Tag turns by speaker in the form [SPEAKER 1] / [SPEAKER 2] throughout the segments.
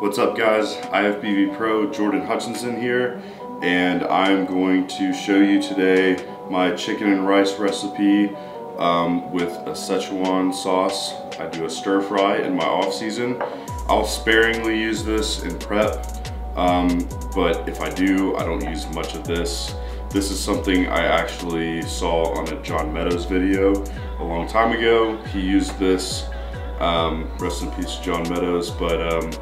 [SPEAKER 1] What's up guys, IFBB Pro Jordan Hutchinson here, and I'm going to show you today my chicken and rice recipe with a Szechuan sauce. I do a stir fry in my off season. I'll sparingly use this in prep, but if I do, I don't use much of this. This is something I actually saw on a John Meadows video a long time ago. He used this, rest in peace John Meadows, but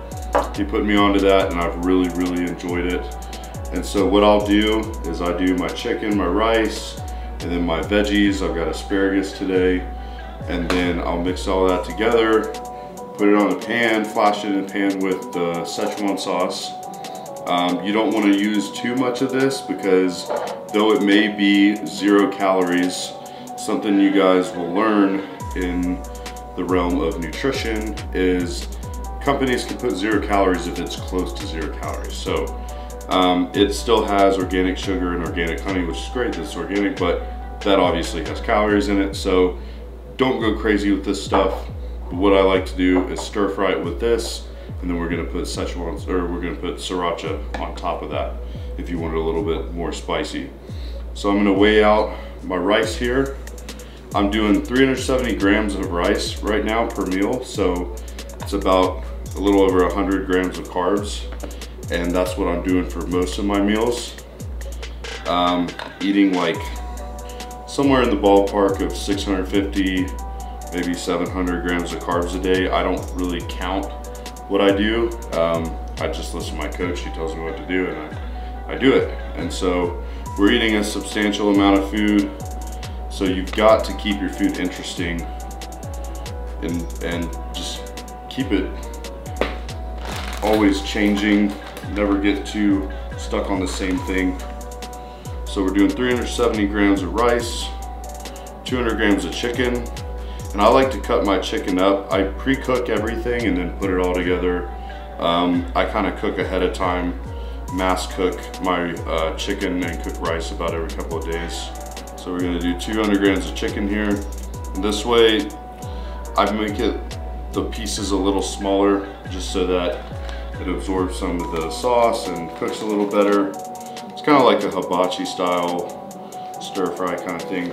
[SPEAKER 1] he put me onto that and I've really enjoyed it. And so what I'll do is I do my chicken, my rice, and then my veggies. I've got asparagus today, and then I'll mix all that together, put it on a pan, flash it in a pan with the Szechuan sauce. You don't want to use too much of this because though it may be 0 calories, something you guys will learn in the realm of nutrition is companies can put 0 calories if it's close to 0 calories. So it still has organic sugar and organic honey, which is great that it's organic, but that obviously has calories in it. So don't go crazy with this stuff. But what I like to do is stir fry it with this, and then we're gonna put Szechuan, or we're gonna put sriracha on top of that if you want it a little bit more spicy. So I'm gonna weigh out my rice here. I'm doing 370 grams of rice right now per meal, so it's about a little over 100 grams of carbs, and that's what I'm doing for most of my meals. Eating like somewhere in the ballpark of 650, maybe 700 grams of carbs a day. I don't really count what I do. I just listen to my coach. He tells me what to do and I do it. And so we're eating a substantial amount of food. So you've got to keep your food interesting and just keep it always changing. Never get too stuck on the same thing. So we're doing 370 grams of rice, 200 grams of chicken. And I like to cut my chicken up. I pre-cook everything and then put it all together. I kind of cook ahead of time, mass cook my chicken and cook rice about every couple of days. So we're gonna do 200 grams of chicken here. And this way, I make the pieces a little smaller just so that it absorbs some of the sauce and cooks a little better. It's kind of like a hibachi style stir fry kind of thing.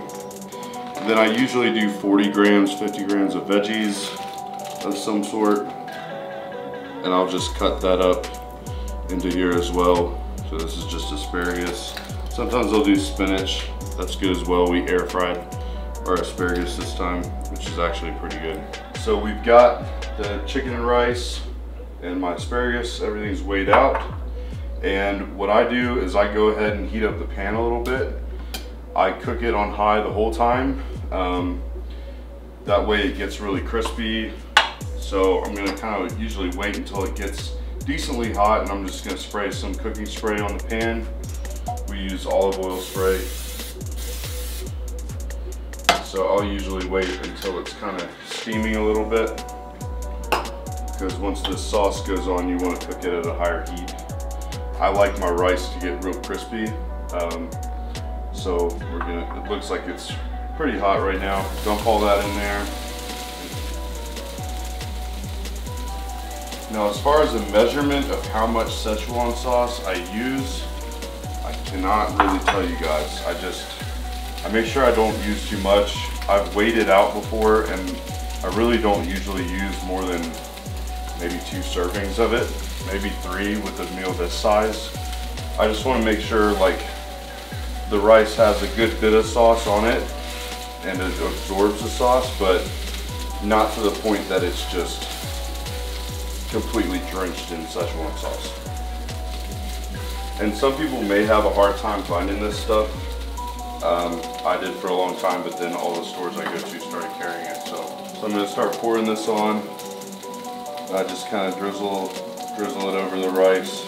[SPEAKER 1] Then I usually do 40 grams, 50 grams of veggies of some sort, and I'll just cut that up into here as well. So this is just asparagus. Sometimes I'll do spinach, that's good as well. We air fried our asparagus this time, which is actually pretty good. So we've got the chicken and rice and my asparagus, everything's weighed out. And what I do is I go ahead and heat up the pan a little bit. I cook it on high the whole time. That way it gets really crispy. So I'm gonna kind of usually wait until it gets decently hot, and I'm just gonna spray some cooking spray on the pan. We use olive oil spray. So I'll usually wait until it's kind of steaming a little bit, because once this sauce goes on, you want to cook it at a higher heat. I like my rice to get real crispy. So it looks like it's pretty hot right now. Dump all that in there. Now, as far as the measurement of how much Szechuan sauce I use, I cannot really tell you guys. I make sure I don't use too much. I've weighed it out before, and I really don't usually use more than maybe 2 servings of it, maybe 3 with a meal this size. I just want to make sure like the rice has a good bit of sauce on it and it absorbs the sauce, but not to the point that it's just completely drenched in Szechuan sauce. And some people may have a hard time finding this stuff. I did for a long time, but then all the stores I go to started carrying it. So I'm going to start pouring this on. I just kind of drizzle it over the rice.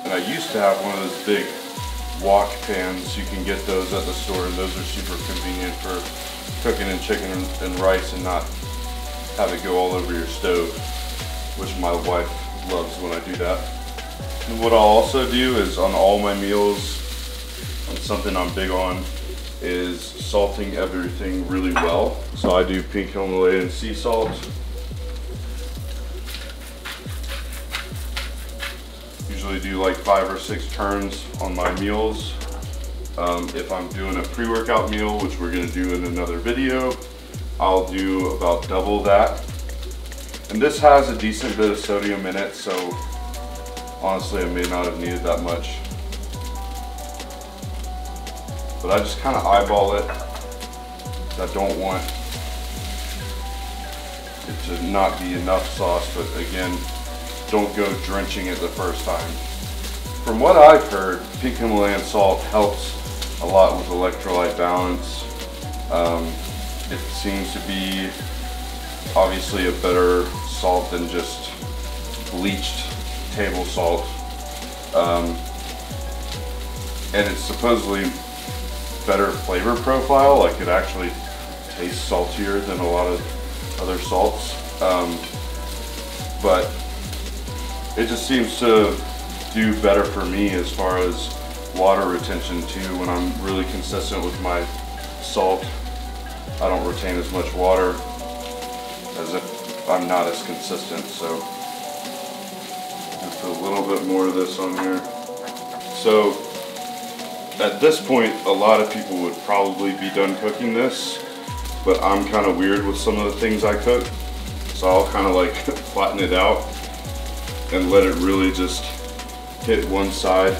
[SPEAKER 1] And I used to have one of those big wok pans. You can get those at the store, and those are super convenient for cooking in chicken and rice and not have it go all over your stove, which my wife loves when I do that. And what I'll also do is on all my meals, and something I'm big on, is salting everything really well. So I do pink Himalayan sea salt. usually do like 5 or 6 turns on my meals. If I'm doing a pre-workout meal, which we're gonna do in another video, I'll do about double that. And this has a decent bit of sodium in it, so honestly I may not have needed that much. But I just kind of eyeball it. I don't want it to not be enough sauce, but again, don't go drenching it the first time. From what I've heard, pink Himalayan salt helps a lot with electrolyte balance. It seems to be obviously a better salt than just bleached table salt. And it's supposedly better flavor profile, like it actually tastes saltier than a lot of other salts. But it just seems to do better for me as far as water retention too. When I'm really consistent with my salt, I don't retain as much water as if I'm not as consistent. So just a little bit more of this on here. So at this point, a lot of people would probably be done cooking this, but I'm kind of weird with some of the things I cook. So I'll kind of like flatten it out and let it really just hit one side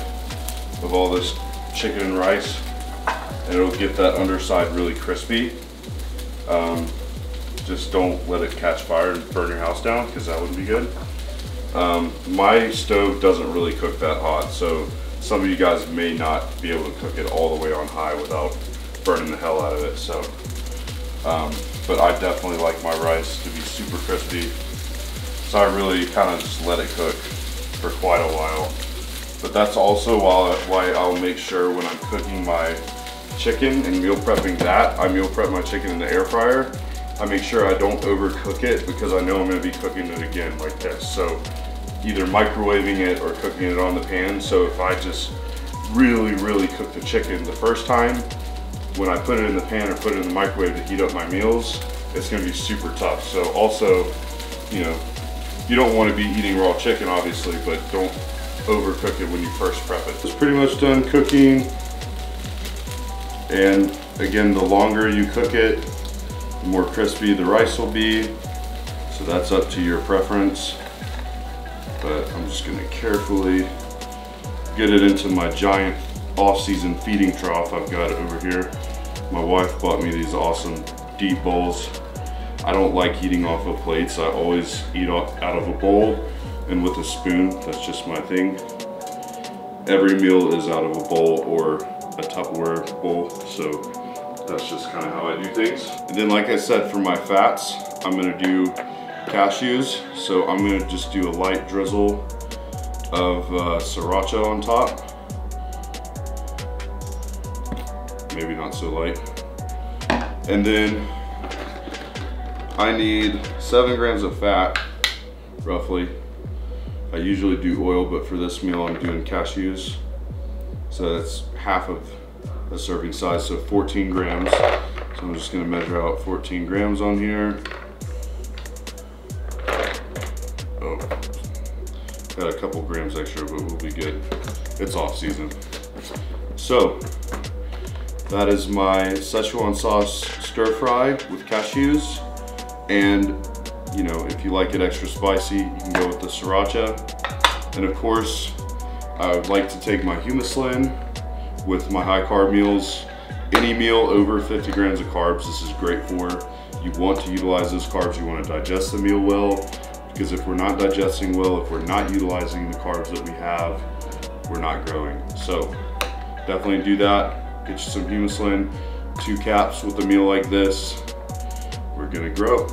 [SPEAKER 1] of all this chicken and rice, and it'll get that underside really crispy. Just don't let it catch fire and burn your house down, because that wouldn't be good. My stove doesn't really cook that hot, so some of you guys may not be able to cook it all the way on high without burning the hell out of it. So, but I definitely like my rice to be super crispy, so I really kind of just let it cook for quite a while. But that's also why I'll make sure when I'm cooking my chicken and meal prepping that, I meal prep my chicken in the air fryer. I make sure I don't overcook it, because I know I'm going to be cooking it again like this. So either microwaving it or cooking it on the pan. So if I just really cook the chicken the first time, when I put it in the pan or put it in the microwave to heat up my meals, it's going to be super tough. So also, you know, you don't want to be eating raw chicken obviously, but don't overcook it when you first prep it. It's pretty much done cooking, and again, the longer you cook it, the more crispy the rice will be, so that's up to your preference. But I'm just going to carefully get it into my giant off-season feeding trough I've got over here. My wife bought me these awesome deep bowls. I don't like eating off of plates. I always eat out of a bowl and with a spoon. That's just my thing. Every meal is out of a bowl or a Tupperware bowl, so that's just kind of how I do things. And then, like I said, for my fats, I'm gonna do cashews. So I'm gonna just do a light drizzle of sriracha on top. Maybe not so light. And then I need 7 grams of fat, roughly. I usually do oil, but for this meal I'm doing cashews. So that's half of a serving size, so 14 grams. So I'm just gonna measure out 14 grams on here. Oh, got a couple grams extra, but we'll be good. It's off season. So that is my Szechuan sauce stir fry with cashews. And you know, if you like it extra spicy, you can go with the sriracha. And of course, I would like to take my humusline with my high carb meals. Any meal over 50 grams of carbs, this is great for. You want to utilize those carbs, you want to digest the meal well, because if we're not digesting well, if we're not utilizing the carbs that we have, we're not growing. So definitely do that. Get you some humusline, 2 caps with a meal like this. We're gonna grow.